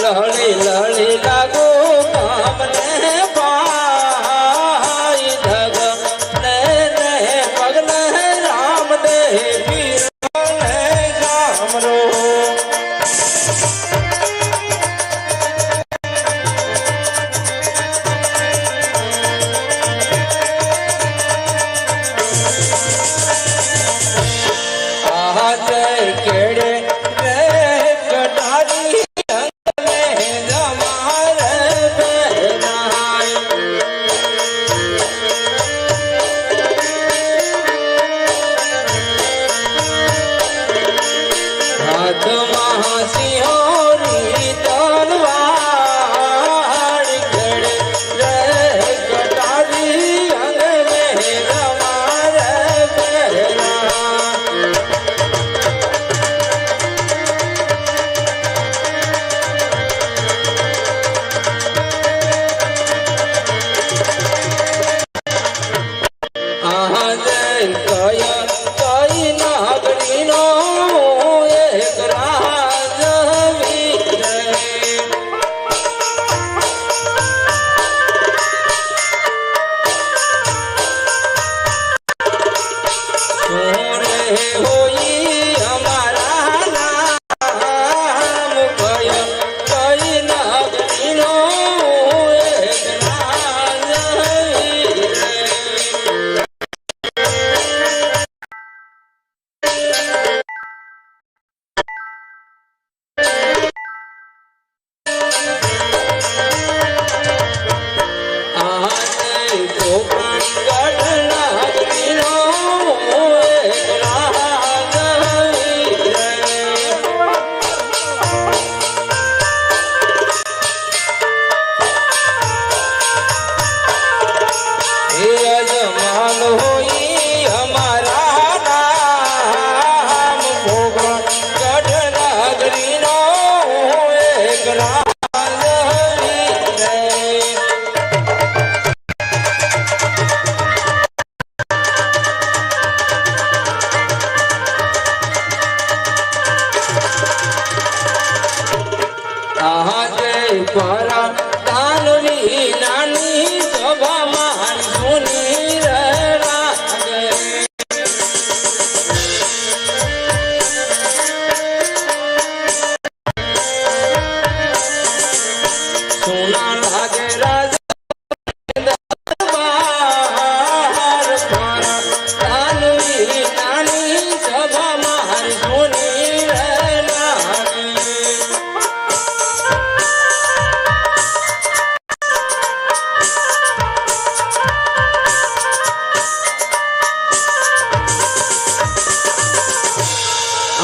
लहड़ी लहड़ी लागू काम ने पाई धग ने पगल राम देवी गामरो जय केड़े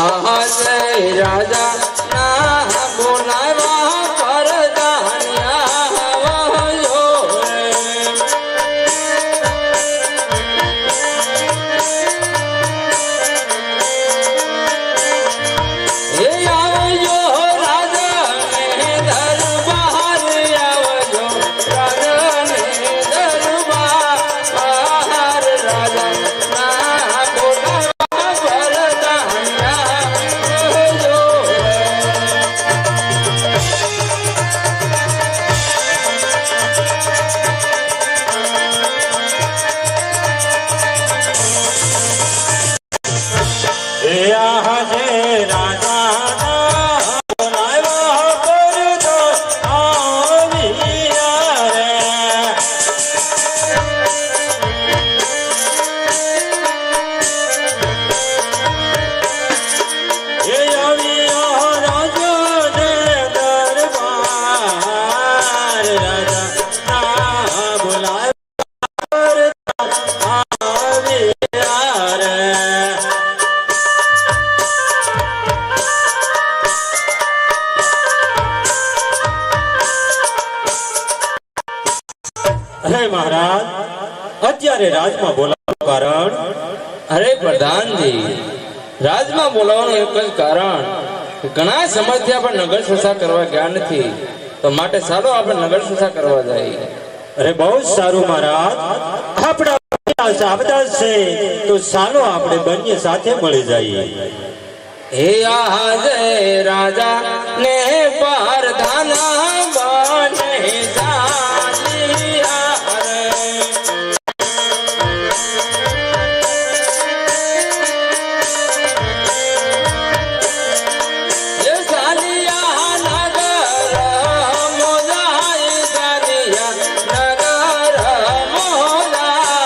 આહા જય રાજા ના બોલાવા પરદાન્યા વયો હે આવજો રાજા ને દરબાર આવજો રાજા ને દરબાર રાજા ના બોલાવા પરદાન્યા વયો અરે મહારાજ અત્યારે રાજમાં બોલાવવાનું કારણ? અરે પ્રધાનજી, રાજમાં બોલાવવાનું એક જ કારણ, ઘણા સમયથી આપણે નગર સુસા કરવા ગયા નથી, તો માટે ચાલો આપણે નગર સુસા કરવા જઈએ. અરે બહુ સારું મહારાજ, આપણા સાબદા છે તો ચાલો આપણે બંને સાથે મળી જઈએ. હે આ જય રાજા ને પરધાના બને જાલિયા રે. હે જાલિયા નગર મોજાય જાલિયા નગર મોજાય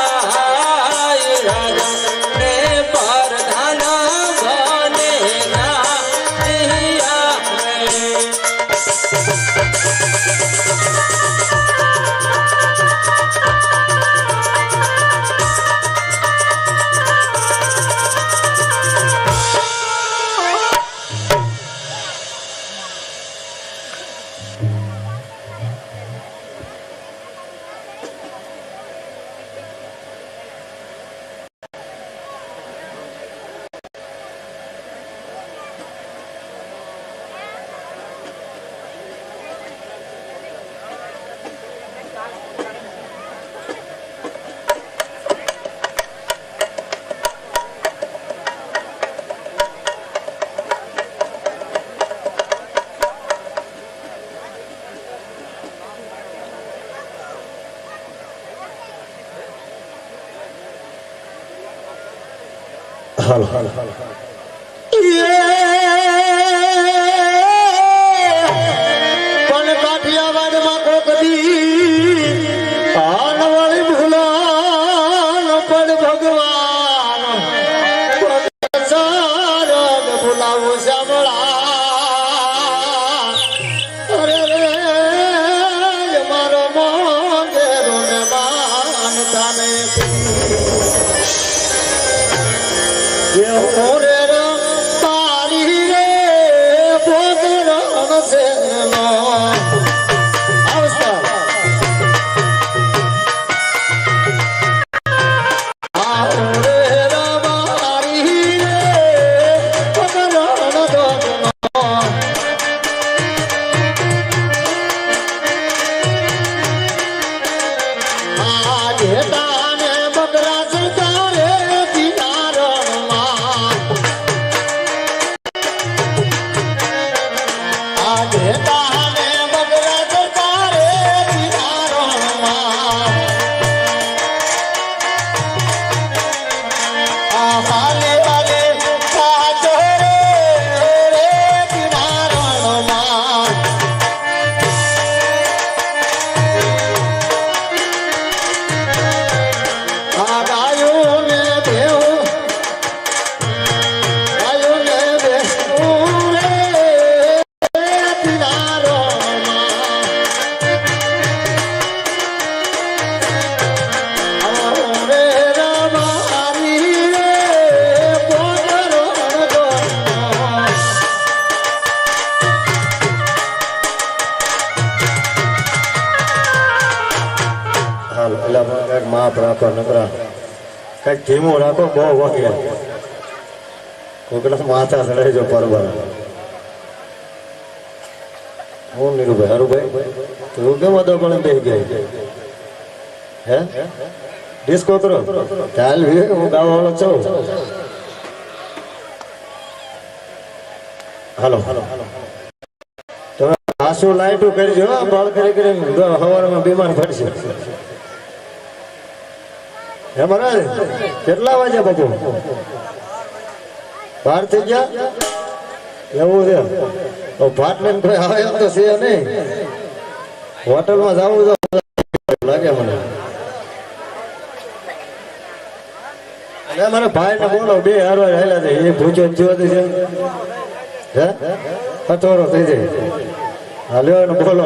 રાજા ને પરધાના બને જાલિયા રે. હાલો પણ કાઠિયાવાડમાં કોક દી આનવાળી ભૂલાનો પણ ભગવાન સારગ ભૂલાવું સાંભળા. અરે રે મારો મોંઘેરો ને માનતા ને મોરે તારી રે ભોગરણ છે નો અવસર આરે રવારી રે ભોગરણ દોનો આજે તાને બકરા સરકારે દિનારણ માં રાખો નકરા કઈક ધીમું રાખો બહુ વગે કોકડા માથા ચડાઈ જો પરબર હું નીરુભાઈ હરુભાઈ તું કેમ હતો પણ બે ગઈ હે ડિસ્કો કરો ચાલ હું ગાવા વાળો છું હાલો તમે આસુ લાઈટું કરજો બાળ કરી કરીને સવારમાં બીમાર પડશે હે મહારાજ કેટલા વાગ્યા બાપુ 12 થઈ ગયા એવું છે તો ભાત લઈને કોઈ આવે એમ તો છે નહીં હોટલમાં જવું તો લાગે મને મારા ભાઈ ને બોલો બે હારવાર હેલા છે એ પૂછો થયો છે હે કચોરો થઈ જાય હાલ્યો ને બોલો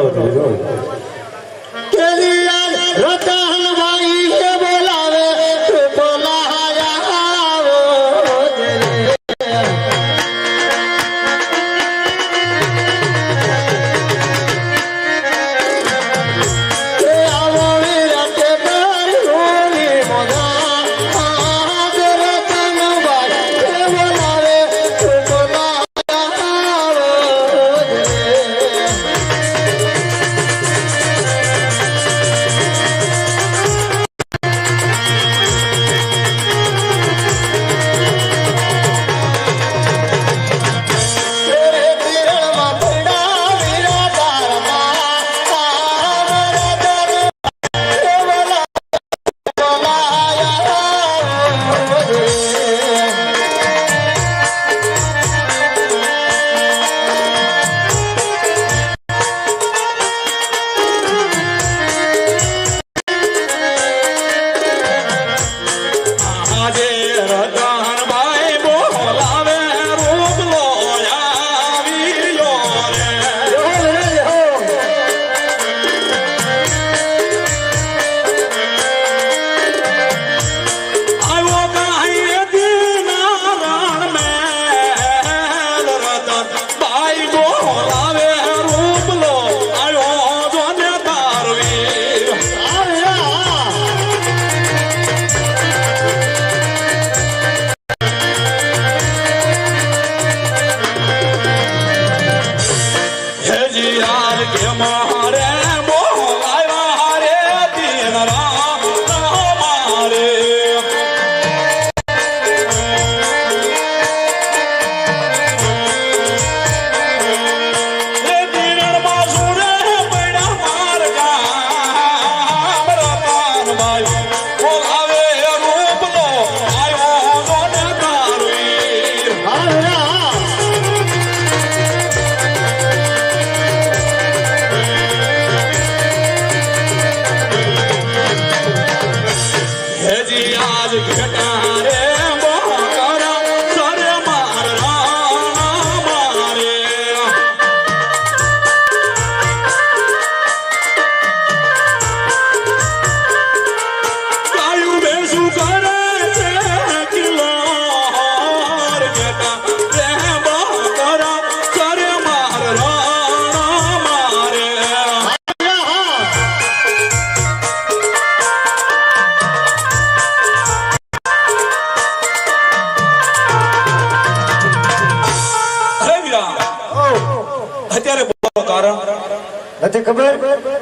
નથી ખબર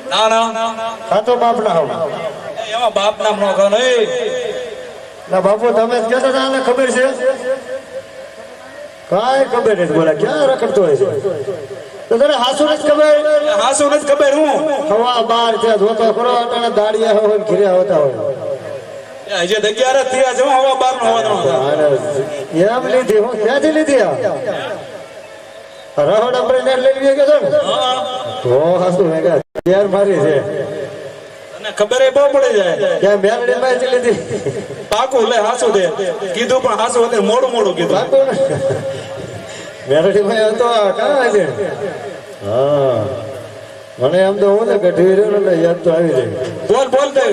ના ના ખાતો બાપ ના હોવ એમાં બાપ નામ નો કહો નહીં ના બાપુ તમે જ કહેતા હતા આને ખબર છે કાંઈ ખબર નથી બોલા ક્યાં રખડતો હોય છે તો તને હાસુ નથી ખબર હાસુ નથી ખબર હું હવા બાર ત્યાં જોતો ખરો અટાણે દાડિયા હોય ને ઘીર્યા હોતા હોય હજી 11 થયા છે હવા બાર નો હોવાનો એમ લીધી હું ક્યાંથી લીધી રહોડ આપણે નેટ લઈ લઈએ કે છો ને તો હાસુ મેગા યાર મારી છે અને ખબર એ બહુ પડી જાય ક્યાં મેલડી માં લીધી પાકું લે હાસુ દે કીધું પણ હાસુ હતું મોડું મોડું કીધું પાકું મેલડી માં હતો કાં છે હા મને એમ તો હું ને ગઢવી રહ્યો ને યાદ તો આવી જાય બોલ બોલ દે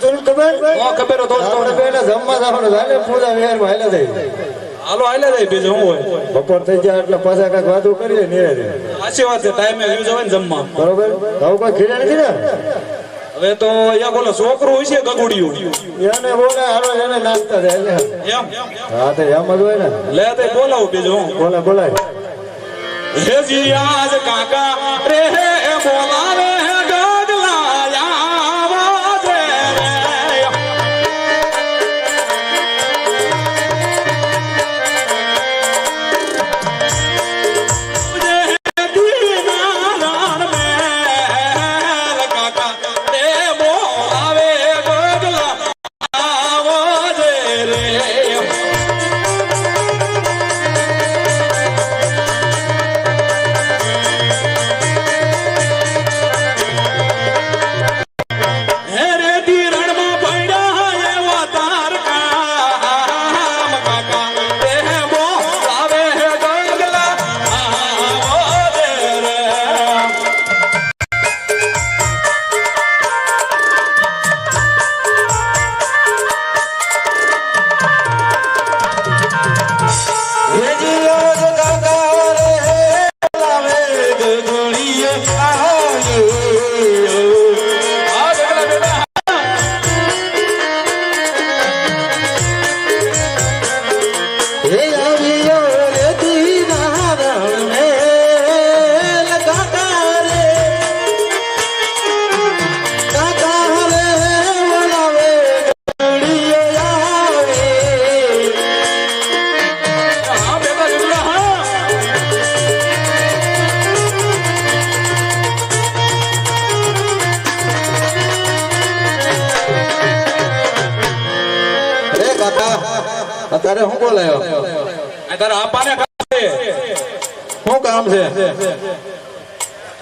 ખબર ખબર તો આપણે બેને જમવા જવાનું થાય પૂજા વિહાર માં હાલે થઈ હાલો હાલે જાય બીજું હું હોય બપોર થઈ જાય એટલે પાછા કઈક વાતું કરીએ નિરાતે સાચી વાત છે ટાઈમે યુઝ હોય ને જમવા બરોબર હવે કોઈ ખીરા નથી ને હવે તો એક ઓલો છોકરું હોય છે ગગુડિયું એને બોલે હાલો એને નાખતા જાય એમ હા તો એમ જ હોય ને લે તે બોલાવું બીજું બોલે બોલાય હે જી આજ કાકા રે બોલાવે ગગલા આવાજ રે અત્યારે હું બોલાયો આ તારા આપાને કામ છે શું કામ છે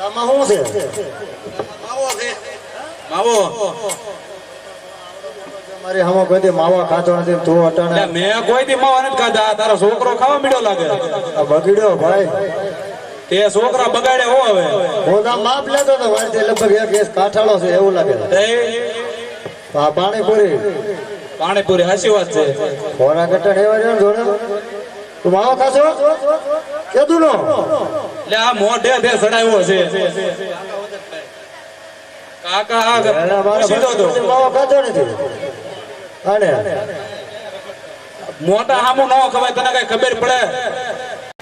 આમાં શું છે માવો મારી હમો કોઈ માવા ખાતો નથી તું અટાણે લે, મેં કોઈ દી માવા નથી ખાધા તારો છોકરો ખાવા મીડો લાગે આ બગડ્યો ભાઈ તે છોકરા બગાડે હો હવે હું તો માપ લેતો તો વાંચે લગભગ એક કેસ કાઠાળો છે એવું લાગે તે આ પાણીપુરી પાણીપુરી હાચી વાત છે ખોરા કટ્ટા એવા રહ્યો ને જોડે તું માવો ખાશો કેદું નો લે આ મોઢે તે સડાવ્યો છે કાકા આ સીધો તો માવો ખાતો નથી આને મોટા હામું ન ખવાય તને કઈ ખબર પડે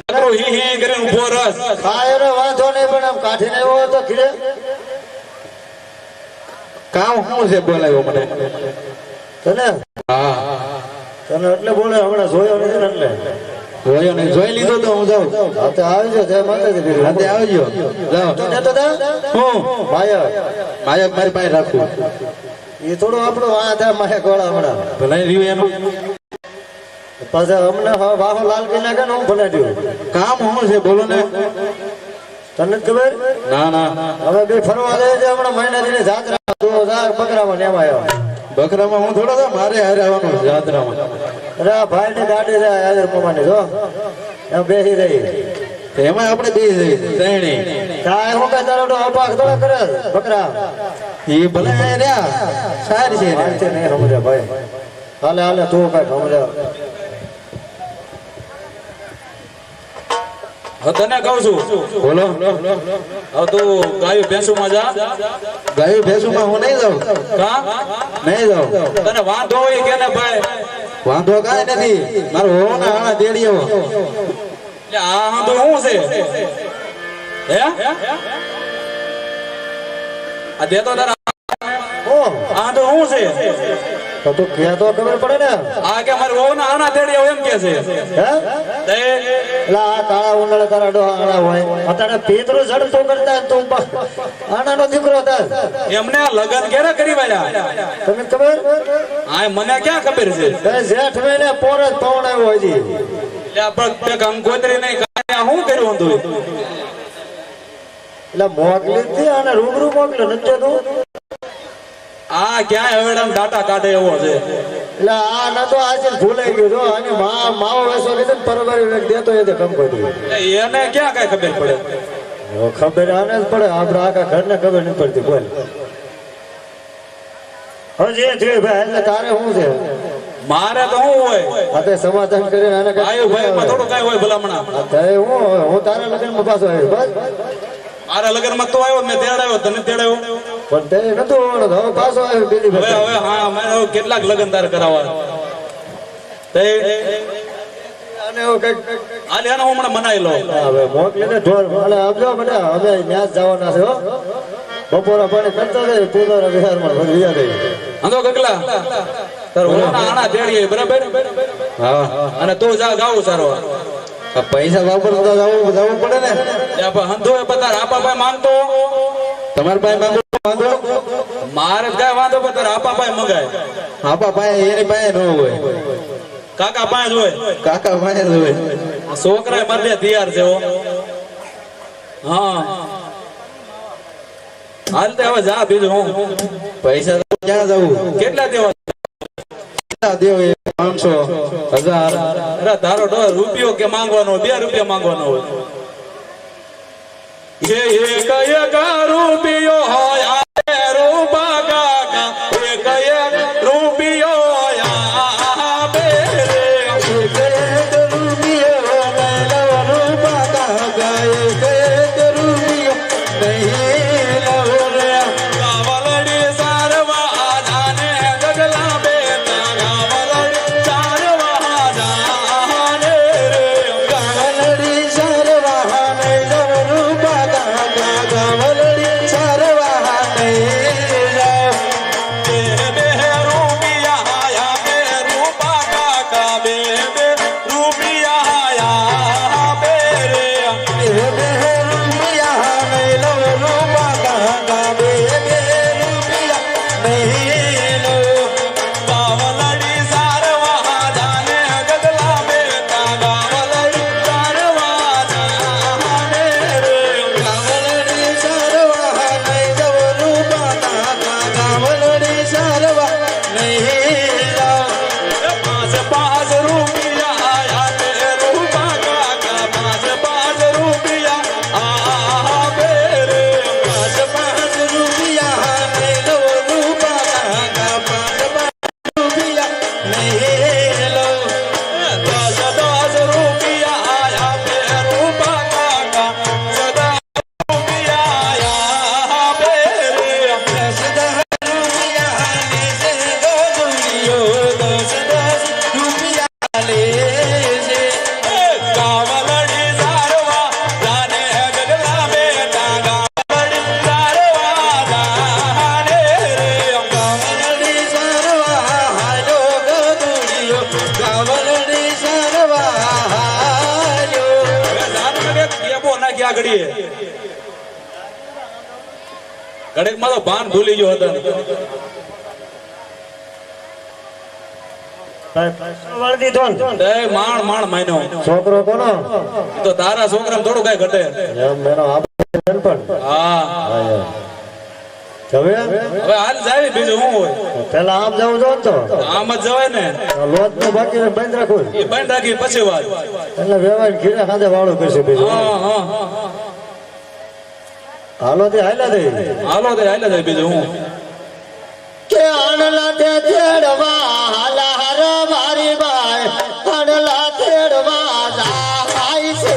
નકરો હી હી કરીને ઊભો રસ ખાય રે વાંધો નહીં પણ આમ કાઠીને એવો તો ખીરે કામ શું છે બોલાવ્યો મને તને તને એટલે બોલે હમણાં જોયો નથી ને એટલે જોયો નહીં જોઈ લીધો તો હું જાઉં હા તો આવજો જય માતાજી રાતે આવજો જાઓ તો જતો તા હું માયા માયક મારી પાસે રાખું એ થોડું આપણું આ થા માયા ગોળા હમણાં ભલાઈ રહ્યું એનું પાછા હમણાં વાહો લાલ કરી નાખે ને હું ભલાડ્યું કામ શું છે બોલો ને તને જ ખબર ના ના હવે બે ફરવા જાય છે હમણાં મહિના દિને જાત્રા તો બકરામાં ને એમાં આવ્યો બકરામાં હું થોડો તો મારે હારે આવવાનું છે જાત્રામાં અરે આ ભાઈ ની ગાડી છે હાજર મમાની જો એમ બેસી રહી એમાં આપણે બે જઈએ ત્રણેય કાંઈ હું કઈ તારો અપાક થોડા કરે બકરા એ ભલે રહ્યા સારી છે માનશે નહીં સમજે ભાઈ હાલે હાલે તું કઈ સમજે હવે તને કહું છું બોલો હવે તું ગાયું ભેંસું માં જા ગાયું ભેંસું માં હું નહીં જાઉં કા નહીં જાઉં તને વાંધો હોય કે ને ભાઈ વાંધો કાંઈ નથી મારો હોવો ને હાણા દેડી આવો એટલે આ તો શું છે હે આ દેતો તારા આ તો શું છે તો તું કે તો ખબર પડે ને આ કે મારે વહુ ના આના તેડી આવો એમ કે છે હે તે એટલે આ કાળા ઉનાળા તારા ડોહાણા હોય અત્યારે પિતૃ જડતો કરતા તું આનાનો દીકરો હતા એમને આ લગન ક્યારે કરી વાળ્યા તને ખબર આ મને ક્યાં ખબર છે એ જેઠ મહિને પોર જ પવન આવ્યો હજી એટલે આપણે કંકોત્રી નહીં કાંઈ શું કર્યું હતું એટલે મોકલી હતી અને રૂબરૂ મોકલ્યો નથી તું આ ક્યાં હવેડામ ડાટા કાઢે એવો છે એટલે આ ના તો આજે ભૂલાઈ ગયું જો અને માવો વેસો લીધો ને પરવારી વેગ દેતો એ કમ કરી એટલે એને ક્યાં કઈ ખબર પડે ખબર આને જ પડે આપડે આખા ઘરને ખબર નહીં પડતી બોલ હવે જે થયું ભાઈ એટલે તારે શું છે મારે તો શું હોય આ તે સમાધાન કરીને આને આયુ ભાઈ માં થોડું કઈ હોય ભલામણા હું તારા લગ્નમાં પાછો આવ્યો બસ મારા લગ્ન માં તો આવ્યો મેં તેડાવ્યો તને તેડાવ્યો પણ તે નતું આવવાનું હવે પાછો આવ્યો બીજી હવે વખત. હવે હા મને હવે કેટલાક લગન તારે કરાવવા તે અને એવું કંઈક આને એનો હું હમણાં મનાઈ લો હવે મોકલીને ઢોર અને સમજો મને અમે ન્યાસ જવાના છે હો બપોરા પાણી કરતા જાય પૂર્ણ વિહારમાં વધ્યા જાય આંધો ગગલા તાર ઓના આણા તેડીએ બરાબર હા અને તું જા ગાવું સારો પૈસા વાપરતા જવું પડે ને લે પણ હંધો એ બધા આપા ભાઈ માંગતો તમારા પાસે વાંધો મારે જ કાંઈ વાંધો પણ તારા આપા ભાઈ મંગાય આપા પાસે એની પાસે ન હોય કાકા પાંચ હોય કાકા પાસે જ હોય છોકરા મારે તૈયાર છે હો. હા હાલ તે હવે જા બીજું હું પૈસા તો ક્યાં જવું કેટલા દેવા દેવ 500 1000 અરે તારો ડોર રૂપિયો કે માંગવાનો 2 રૂપિયા માંગવાનો હોય એ એક રૂપિયો હોય આ રૂપા કાકા એક રૂપિયો આવે રે ગાવલડી સારવા જાને ગગલા બેટા ગાવલડી સારવા જાને રે બે બે રૂપિયા આયા બે રૂપા કાકા બે બે રૂપિયા આયા બે રે ગાવલડી સારવા જાને ગગલા બેટા ગાવલડી સારવા જાને રે પાંચ પાંચ રૂપિયા આયા બે રૂપા કાકા પાંચ રૂપિયા આ બે રે દસ રૂપિયા આયા બે રૂપા કાકા સદા રૂપિયા આયા બે રે ગાવલડી સારવા જાને ગગલા બેટા ગાવલડી સારવા જાને રે હવે જાન કરે કેબો નાખી આ ઘડીએ ઘડીક માં તો ભાન ભૂલી ગયો હતો એ માણ માણ માયનો છોકરો કોનો તો તારા છોકરામાં થોડું કઈ ઘટે એમ મેનો આપણે પણ હા હવે હવે હાલ જાવી બીજું શું હોય પેલા આમ જવું જો તો આમ જ જવાય ને લોટ નું બાકી બંધ રાખવું એ બંધ રાખી પછી વાત એટલે વ્યવહાર ઘીરે ખાતે વાળું કરશે બીજું હા હાલો તે હાલ્યા દે હાલો તે હાલે જાય બીજું હું કે આનલા તે તેડવા હાલા હર મારી બાય આનલા તેડવા જાય છે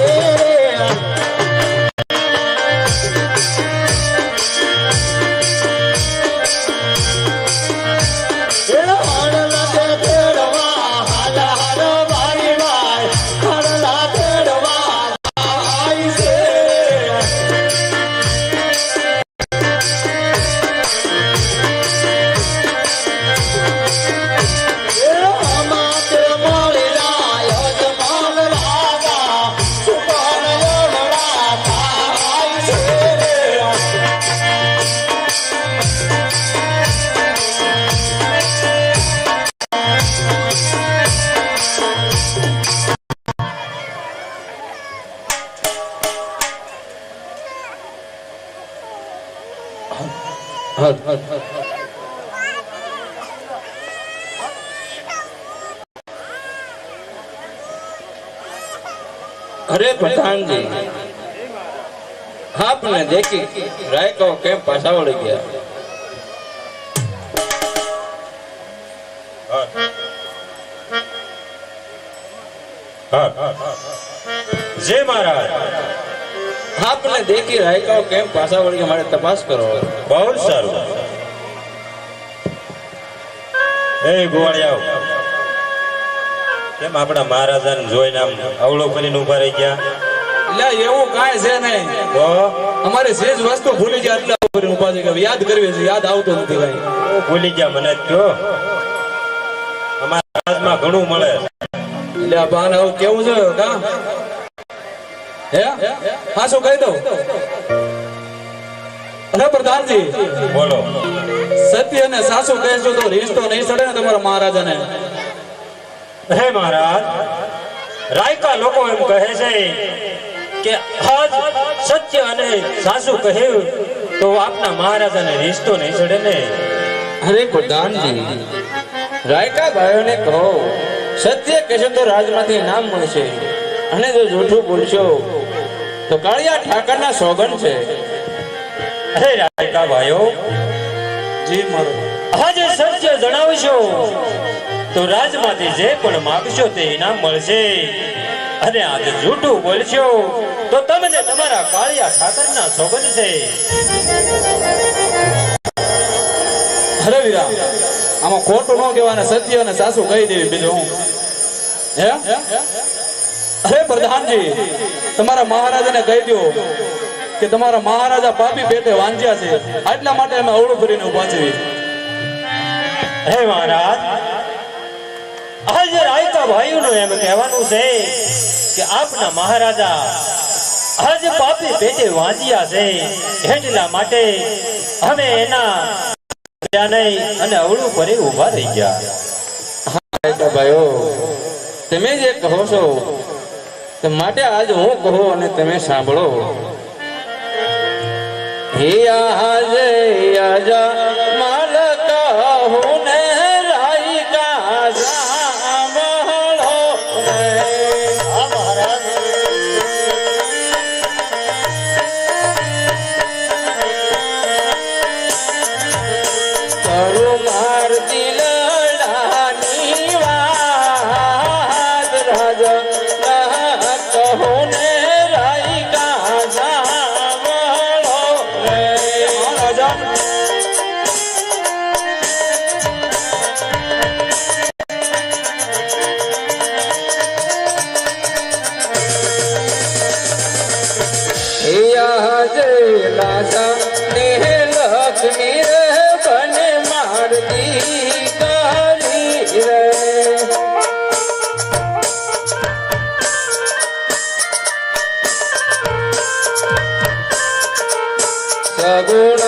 એ આનલા તે તેડવા હાલા હર મારી બાય આનલા તેડવા જાય છે अरे प्रधान जी आपने देखी राय को केम पाछा वળી ગયા જય મહારાજ आपने देखी राय को केम पाछा वળી ગયા મારે તપાસ કરો બહુ સારું. એ ગોવાળિયા, કેમ આપણા મહારાજાને જોઈને આમ અવળો કરીને ઉભા રહી ગયા? એટલે એવું કાંઈ છે નહીં. તો અમારે સેજ વસ્તુ ભૂલી ગયા એટલે આવું કરીને ઊભા થઈ ગયા. યાદ કરવી છે, યાદ આવતો નથી ભાઈ. ભૂલી ગયા મને જ કહો. અમારા રાજમાં ઘણું મળે. એટલે આ બાને હવે કેવું છે કા? હે હા શું કહી દઉં? અરે પ્રધાનજી, બોલો. સત્ય અને સાસુ કહેશો તો રીસ તો નહીં સડે ને તમારા મહારાજાને? હે મહારાજ, રાયકા લોકો એમ કહે છે કે આજ સત્ય અને સાસુ કહ્યું તો આપના મહારાજાને રિશ્તો નહીં ચડે ને. અરે પ્રધાનજી, રાયકા ભાઈઓને કહો સત્ય કહેશો તો રાજમાંથી ઇનામ મળશે, અને જો જૂઠું બોલશો તો કાળિયા ઠાકરના સોગન છે. અરે રાયકા ભાઈઓ, જી મારો આજે સત્ય જણાવશો તો રાજમાંથી જે પણ માગશો તે ઇનામ મળશે, અને આજે જૂઠું બોલશો તો તમને તમારા કાળિયા ઠાકરના સોગન છે. અરે વીરા, આમાં ખોટું ન કહેવાને સત્ય અને સાસુ કહી દેવી. બીજું હું હે? અરે પ્રધાનજી, તમારા મહારાજાને કહી દો કે તમારા મહારાજા પાપી પેટે વાંચ્યા છે, આટલા માટે અમે અવળું કરીને ઉભા છીએ. હે મહારાજ, આજે રાયકા ભાઈઓનું એમ કહેવાનું છે કે આપના મહારાજા આજે પાપી પેટે વાંચ્યા છે, એટલા માટે અમે એના નહીં અને અવળું ભરી ઉભા રહી ગયા. રાયકા ભાઈઓ, તમે જે કહો છો તે માટે આજ હું કહું અને તમે સાંભળો. હે આજે આજા માલક હું ને રાયકા સાંભળો રે. કરું માર દિલડાની વાત રાજા કહો ને રાયકા સાંભળો રે. રાજા આજે લાસા ને લક્ષ્મી રે બને મારતી કરી રે. સગુણ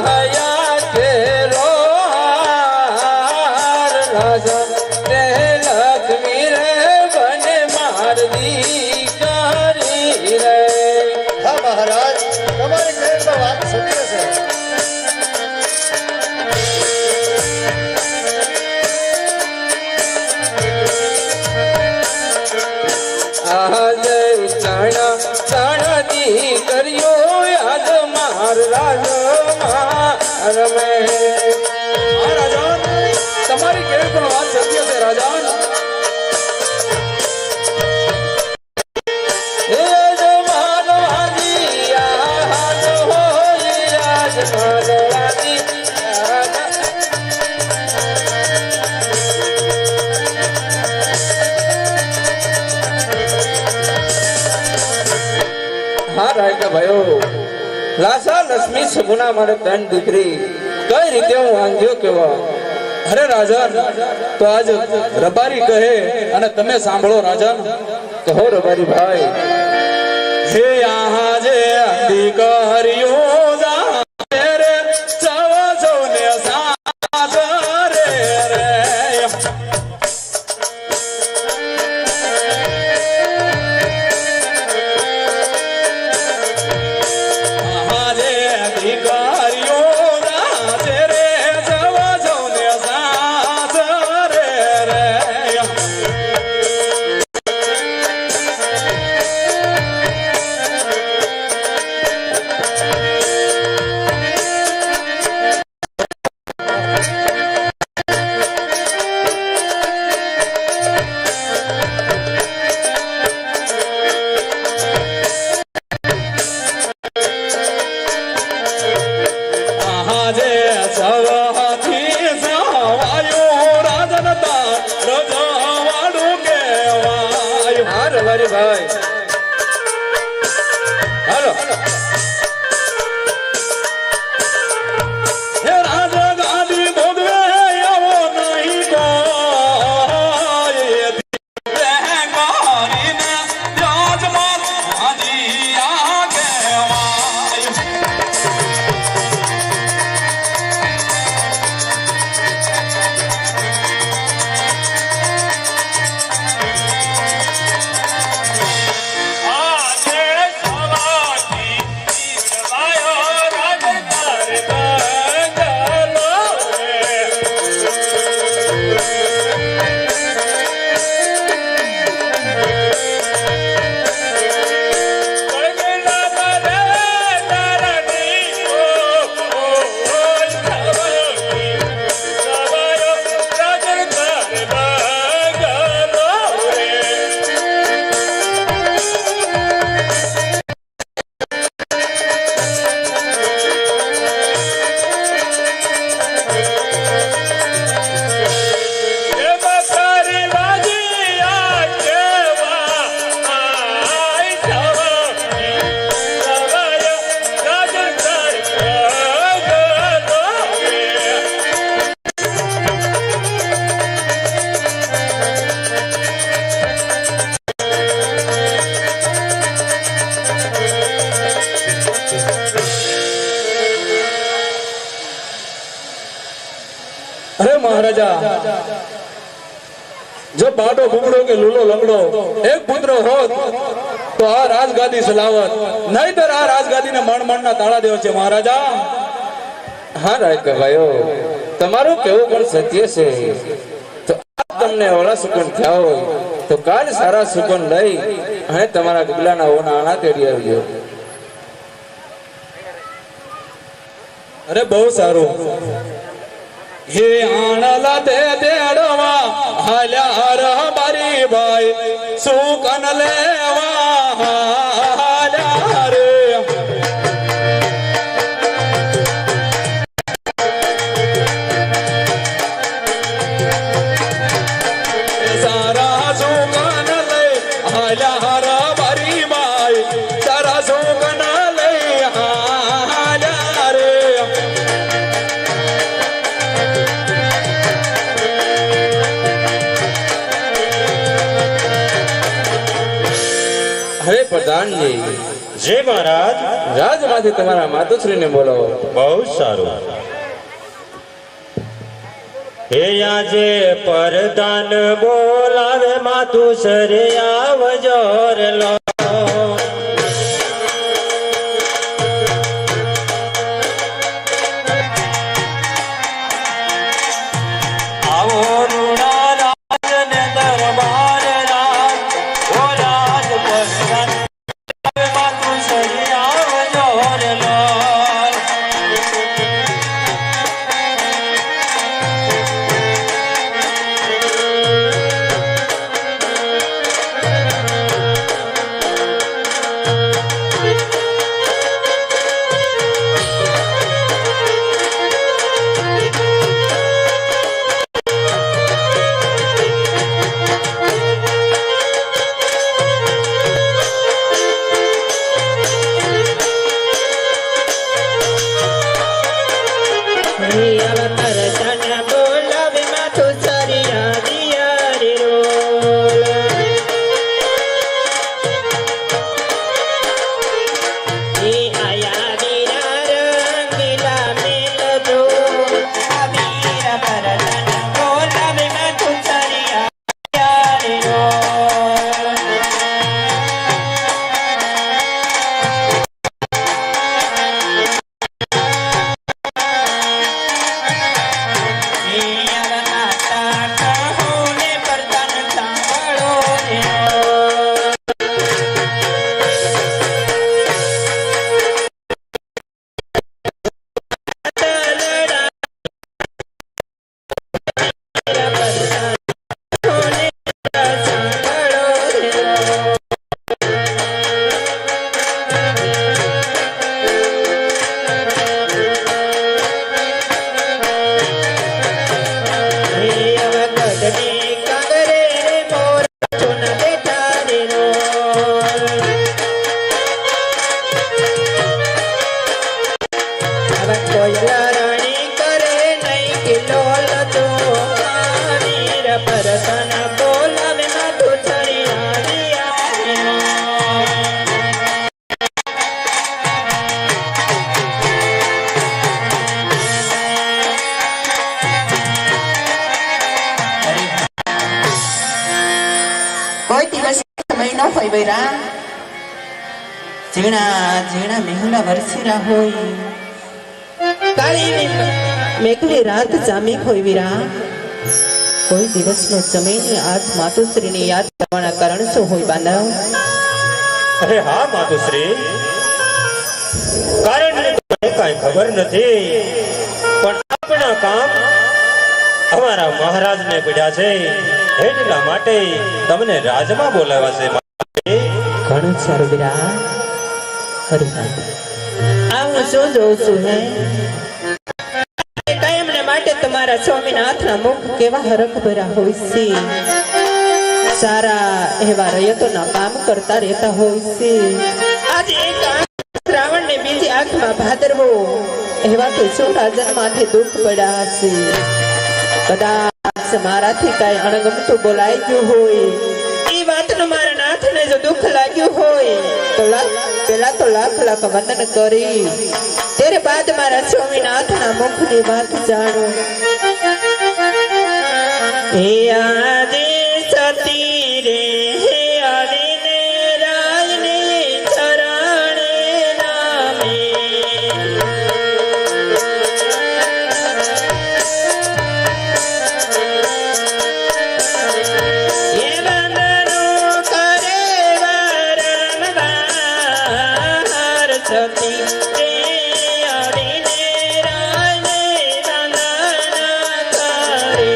હયા છે રોહાર લાસા ને લક્ષ્મી રે બને મારતી કરી રે. હા મહારાજ, તમારી કહેવામાં વાત સત્ય છે. આજે ચણા ચણાથી કર્યો યાદ માર રાજ રમે. રાજા, તમારી કેવી પણ વાત સત્ય છે રાજા. હે જમાનવાદી યાદ હોય જમાનવાદી યાદ. હા રાયકા ભાઈઓ, લાસા લક્ષ્મી સગુણા મારે બેન દીકરી કઈ રીતે હું વાંધ્યો કેવા. અરે રાજા, તો આજ રબારી કહે અને તમે સાંભળો રાજા. કહો રબારી ભાઈ. હે આજે દીકરીઓ જાણે રે સૌ સૌને સાથ રે રે. આજે દીકરીઓ જાણે રે સૌ સૌને સાથ રે રે. ભાઈ ભાઈ હાલો હે રાજા ગાદી ભોગવે આવો નહીં કોઈ રહેગારીને રાજમાં વાંજિયા કહેવાય अरे महाराजा जो बाडो बुगड़ो के लूलो लंगड़ो एक पुत्र होत तो आ राजगादी सलावत नहीं तो आ राजगादी ने मण मण ना ताळा देव छे महाराजा હા રાયકા ભાઈઓ તમારું કેવું પણ સત્ય છે તો આપ તમને ઓળા સુકન થયા હોય તો કાલ સારા સુકન લઈ અને તમારા ગબલાના ઓના આણા તેડી આવજો अरे बहुत सारो हे आणला दे देडवा हाल्या हर बारी बाई सुकन लेवा हाल्या रे सारा सुकन ले हाल्या हर बारी बाई सारा सुकन ले हाल्या रे હરે પ્રધાનજી જય મહારાજ રાજમાંથી તમારા માતુશ્રીને બોલાવો બહુ સારું હે આજે પરદાન બોલાવે માતું સરે આવજો રે લો આવો રૂડા રાજને દરબાર રાજ ઓ રાજ પરદાન માતું સરે આવજો રે લો હોય બૈરા ઝીણા ઝીણા મેહુલા વરસીરા હોય કાળી મેઘલી રાત જામી હોય વીરા કોઈ દિવસનો સમય આજ માતુશ્રીને યાદ કરવાના કારણ શું હોય બાંધવ અરે હા માતુશ્રી, કારણ કાંઈ ખબર નથી, પણ આપણા કામ અમારા મહારાજને પડ્યા છે એટલા માટે તમને રાજમાં બોલાવ્યા છે માતુશ્રી. ઘણું સારું વીરા. અરે આ હું શું જોઉં છું હે કાયમને માટે તમારા સ્વામીના હાથના મુખ કેવા હરખ ભર્યા હોય છે, સારા એવા રયતોના કામ કરતા રહેતા હોય છે. આજે એક શ્રાવણ ને બીજી આંખમાં ભાદરવો એવા તો છોટા જન્માથી દુઃખ પડ્યા છે. કદાચ મારાથી કઈ અણગમતું બોલાઈ ગયું હોય, એ વાતનું મારા નાથને જો દુઃખ લાગ્યું હોય તો પેલા તો લાખ લાખ વંદન કરી તેરે બાદ મારા સ્વામીનાથના મુખની વાત જાણું. હે આજે સતી રે હે આવીને રાજને ચરણે નામે એ વંદનો કરે વારંવાર સતી રે આવીને રાજને વંદન કરે.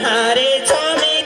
હરે સ્વામી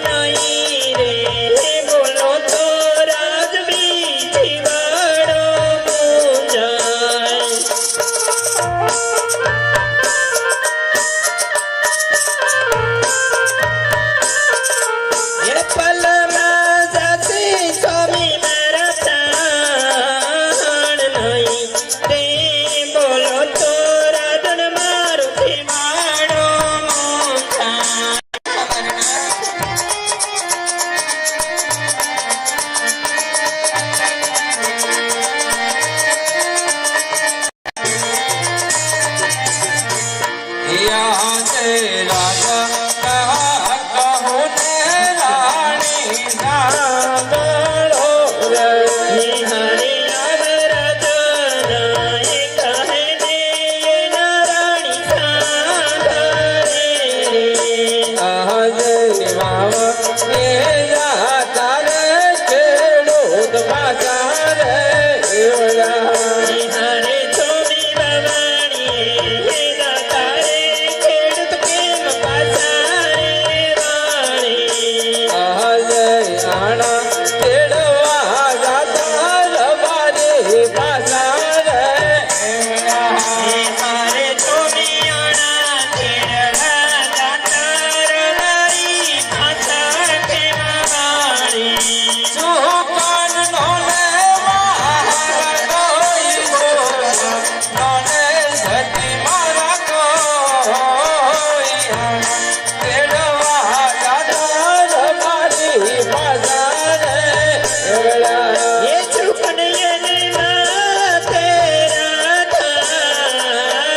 નહીં રે બોલો તો રાજ પાછા રે એવડા હારે છોમી બાબાણી હે દાતારે ખેડૂત કેમ પાછા રે વાણી આજે આણા તેડવા જાતા રબારી પાછા રે એવડા હારે છોમી આણા તેડવા દાતાર વારી પાછા કેમ વાણી સુકાન નોને મારા કોઈ નોને સતી મારા કોઈ તેડવા જાતા રબારી પાછા રે એવડા ये चुकन ये ना तेरा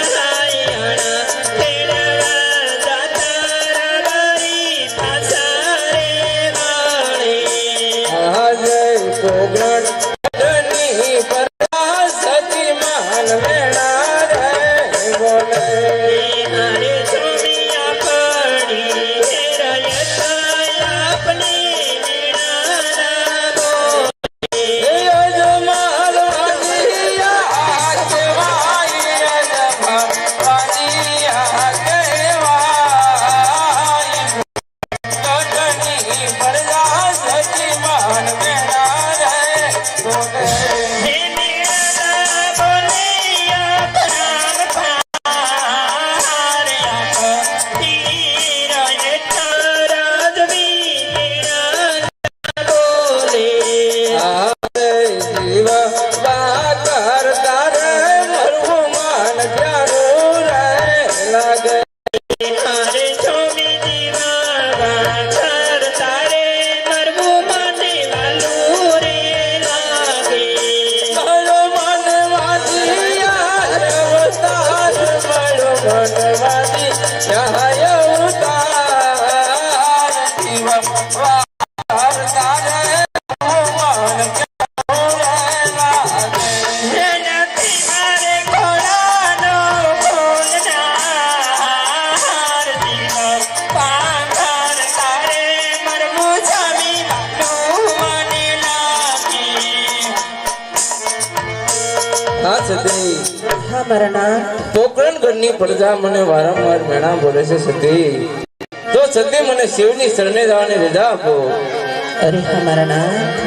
थायाना तेरा दातार वारी पाछा रे वाणी આજે કોગણ ની પરવા સતી માન મેળા રે બોલે हारे छोमिया पड़ी रयता अपने मीणाना बोले યજમાન વાજીયા કેવાય યજમાન વાજીયા કેવાય કોગણની પરવા સતી માન મેળા રે બોલે हे मीणाना बोलिया प्राण थारे आप तीर यथा राजवी मीणाना बोले આરે જીવ બાકર તારે મરવું માન પ્યારું રે લાગે हारे छोमी जीवा घर तारे मरबू माने वालू रे लागे મારો મન વાજીયા અવતાર મારો મન વાજી ચાહય ઉતાર જીવ બાકર તારે મરવું માન પ્યારું રે લાગે નથી મારે ખોળાનો ખોલનાર જીવ પાંખર તારે મરબુ છામી વાલુ મને લાગે હા સતી હા મારા નાથ પોકરણગઢની પ્રજા મને વારંવાર મેણા બોલે છે સતી તો સતી મને શિવની શરણે જવાની રજા આપો અરે હા મારા નાથ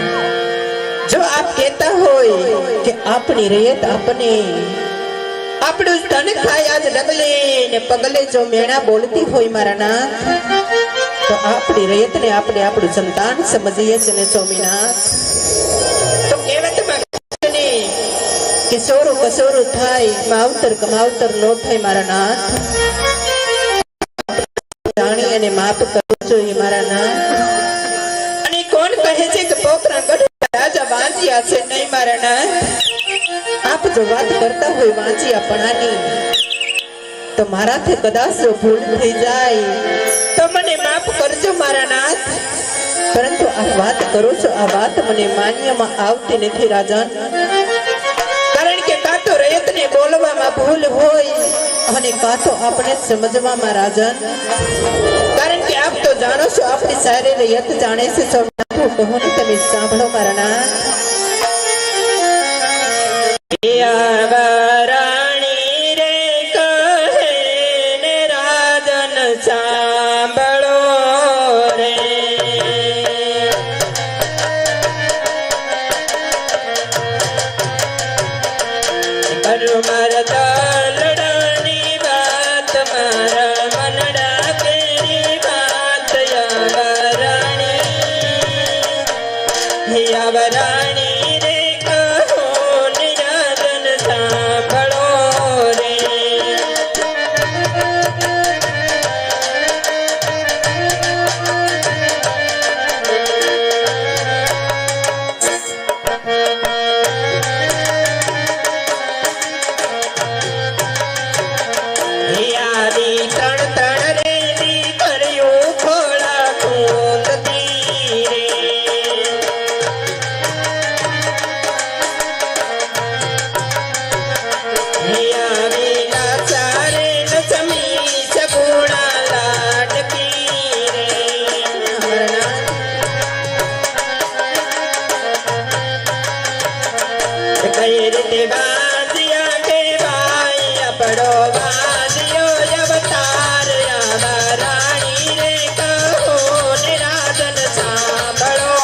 જો આપ કહેતા હોય કે આપણી રયત આપને આપણું ધન ખાય આજ ડગલે ને પગલે જો મેણા બોલતી હોય મારા નાથ તો આપણી રયતને આપણે આપણું સંતાન સમજીએ છીએ ને સ્વામીનાથ તો કહેવતમાં કહે છે કે સોરું કસોરું થાય માવતર કમાવતર નો થાય મારા નાથ જાણી અને માફ કરવું જોઈએ મારા નાથ અને કોણ કહે છે કે પોકરણગઢ રાજા વાંચ્યા છે નહીં મારા નાથ આપ જો વાત કરતા હોય વાંચ્યાપણાની તો મારાથી કદાચ જો ભૂલ થઈ જાય તો મને માફ કરજો મારા નાથ પરંતુ આ વાત કરો છો આ વાત મને માન્યમાં આવતી નથી રાજન કારણ કે કાં તો રયતને બોલવામાં ભૂલ હોય અને કાં તો આપણે સમજવામાં રાજન કારણ કે આપ તો જાણો છો આપણી સારી રયત જાણે છે સોમનાથ હું કહું ને તમે સાંભળો મારા નાથ રાણી રે કહે ને રાજન સાંભળો રે કરું મારા દલડાની વાત મારા મનડા કેરી વાત રાણી રે કહો નિરાજન સાંભળો રે કઈ રીતે વાંજિયા કહેવાય આપણો વાંજિયો અવતાર આવા રાણી રે કહો ને રાજન સાંભળો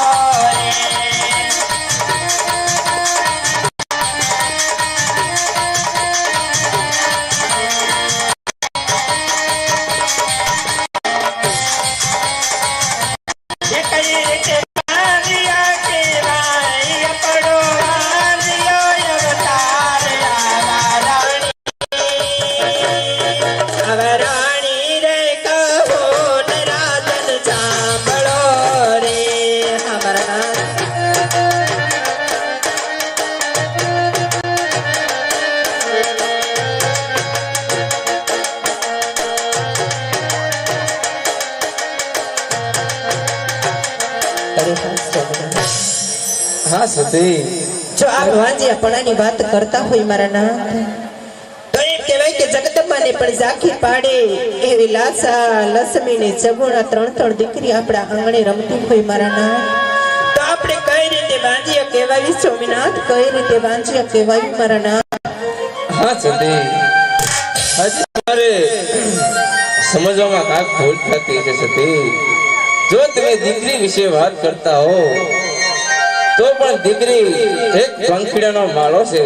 રે કઈ રીતે વાંજિયા કહેવાય આપણો વાંજિયો અવતાર આવા રાણી રે કહો ને રાજન સાંભળો રે અમારા હા સતી જો આ વાંજિયાપણાની વાત કરતા હોય મારા નાથ તો એમ કહેવાય કે જગદંબાને પણ ઝાંખી પાડે એવી લાસા લક્ષ્મી ને સગુણા ત્રણ દીકરી આપણા આંગણે રમતી હોય મારા નાથ તો આપણે કઈ રીતે વાંજિયા કહેવાય સ્વામિનાથ કઈ રીતે વાંજિયા કહેવાય મારા નાથ હા સતી હજી તમારે સમજવામાં કાંઈક ભૂલ થતી છે સતી જો તમે દીકરી વિશે વાત કરતા હો તો પણ દીકરી એક પંખીડાનો માળો છે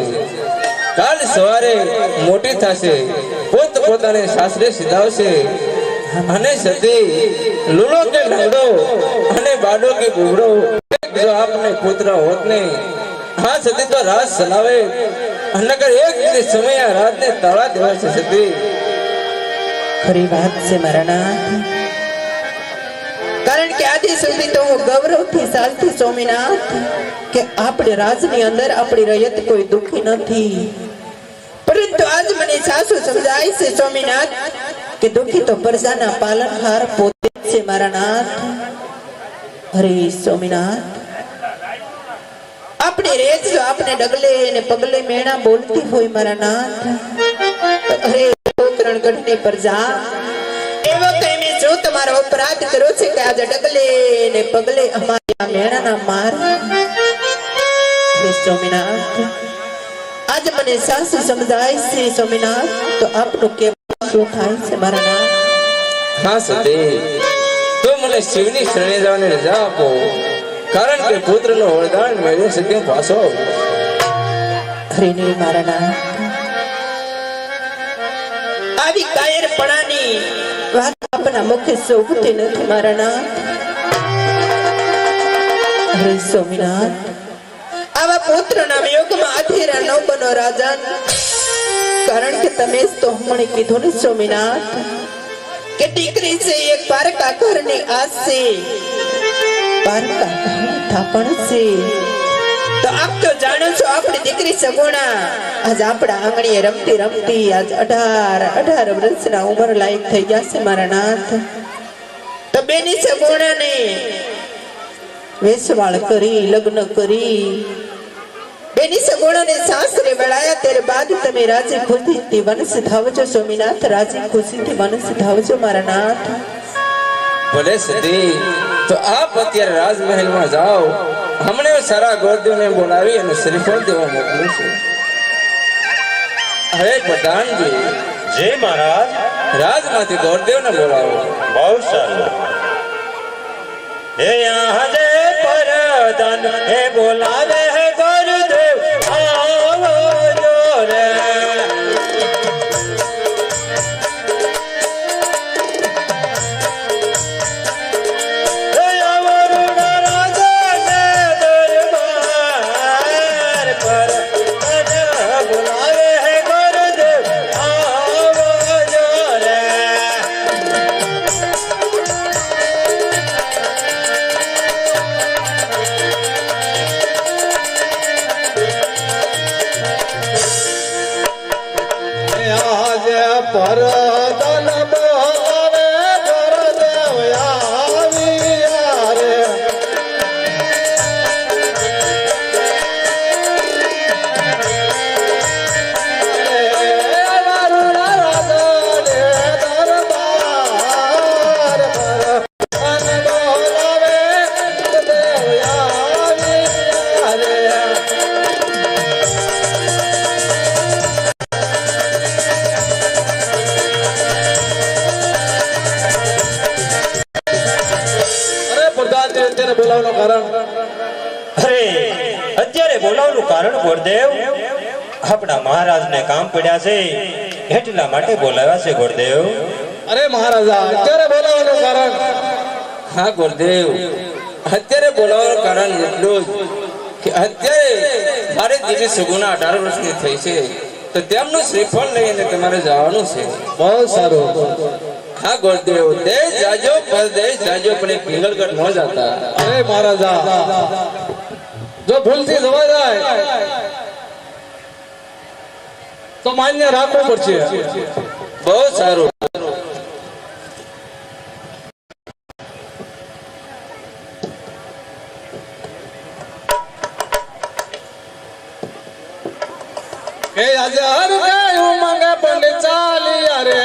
કાલ સવારે મોટી થશે પોત પોતાને સાસરે સીધાવશે અને સતી લૂલો કે લંગડો અને બાડો કે ગુગડો જો આપને પુત્ર હોત ને હા સતી તો રાત ચલાવે નકર એક દિવસ સમય રાતને તાળા દેવા છે સતી ખરી વાત છે મારા નાથ કારણ કે આજે સુધી તો હું ગૌરવથી ચાલતી સ્વામિનાથ કે આપણે રાજની અંદર આપણી રયત કોઈ દુખી નથી પરંતુ આજ મને સાસુ સમજાય છે સ્વામિનાથ કે દુખી તો પ્રજાના પાલનહાર પોતે જ છે મારા નાથ હરે સ્વામિનાથ આપણે રેત જો આપણે ડગલે ને પગલે મેણા બોલતી હોય મારા નાથ હરે રણગઢની પ્રજા એવો કઈ મેં જો તમારો અપરાધ કર્યો છે કે આજે ડગલે ને પગલે અમારા મેણાના માર સ્વામિનાથ આજ મને સાસુ સમજાય છે સ્વામિનાથ તો આપનું કેવું શું થાય છે મારા નાથ હા સતી તો મને શિવની શરણે જવાની રજા આપો કારણ કે પુત્રનો વરદાન મેળવ્યો છે તે પાછો હરિની મારા નાથ આવી કાયરપણાની વાત આપના મુખે શોભતી નથી મારા નાથ હરે સ્વામિનાથ આવા પુત્રના વિયોગમાં અધીરા ન બનો રાજન કારણ કે તમે જ તો મને કીધું ને સ્વામિનાથ કે દીકરી છે એક પારકા ઘરની આસ છે પારકા ઘરની થાપણ છે તો આપ તો જાણો છો આપણી દીકરી સગુણા આજ આપણા આંગણીએ રમતી રમતી આજ 18 વર્ષના ઉંમર લાયક થઈ ગયા છે મારા નાથ તો બેની સગુણાને વેસવાળ કરી લગ્ન કરી બેની સગુણાને સાસરે વળાયા ત્યારે બાદ તમે રાજી ખુશીથી વંશ ધાવજો સ્વામિનાથ રાજી ખુશીથી વંશ ધાવજો મારા નાથ ભલે સતી તો આપ અત્યારે રાજમહેલમાં જાઓ હમણે સારા ગોરદેવને બોલાવી અને શ્રીફળ દેવા મોકલું છું હવે પ્રધાનજી જય મહારાજ રાજમાંથી ગોરદેવને બોલાવો બહુ સારું હે આજે પરદાન હે બોલાવે હે ગુરુદેવ આવો જો રે પરદન બોલાવે ગુરુદેવ આવ્યા રે બોલાવવાનું કારણ ગુરુદેવ આપણા મહારાજને કામ પડ્યા છે એટલા માટે બોલાવ્યા છે ગુરુદેવ. અરે મહારાજા અત્યારે બોલાવવાનું કારણ? હા ગુરુદેવ, અત્યારે બોલાવવાનું કારણ એટલું જ કે અત્યારે મારે દીકરી સુગુણા 18 વર્ષની થઈ છે, તો તેમનું શ્રીફળ લઈને તમારે જવાનું છે. બહુ સારું. હા ગુરુદેવ, દેશ જાજો પરદેશ જાજો પણ એ પિંગલગઢ ન જતા. અરે મહારાજા જો ભૂલથી જવા જાય તો માન્ય રાખવું પડશે. બહુ સારું. કે આજે હર ગાયું માંગે પણ ચાલી અરે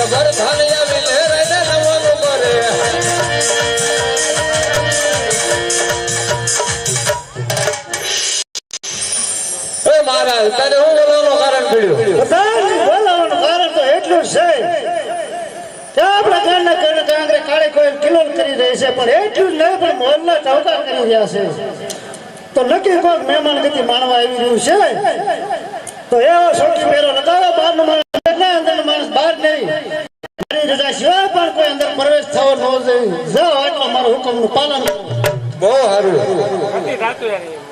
જબર ધાલિયા વિલે રહીને નવાનું કરે એ મહારાજ તને હું બોલવાનું કારણ પડ્યું બધાને બોલાવવાનું કારણ તો એટલું જ છે કે આપણા ગામના કાંગરે કાળે કોઈ કિલોલ કરી રહી છે પણ એટલું જ નહીં પણ મોહલ્લા ચૌકા કરી રહ્યા છે તો નક્કી કોઈક મહેમાન ગતિ માણવા આવી રહ્યું છે તો એવો સોટી પહેરો લગાવો બહારનો માણસ ના અંદરનો માણસ બહાર નહીં મારી રજા સિવાય પણ કોઈ અંદર પ્રવેશ થવો ન જોઈએ જાઓ આટલો મારો હુકમનું પાલન કરો બહુ સારું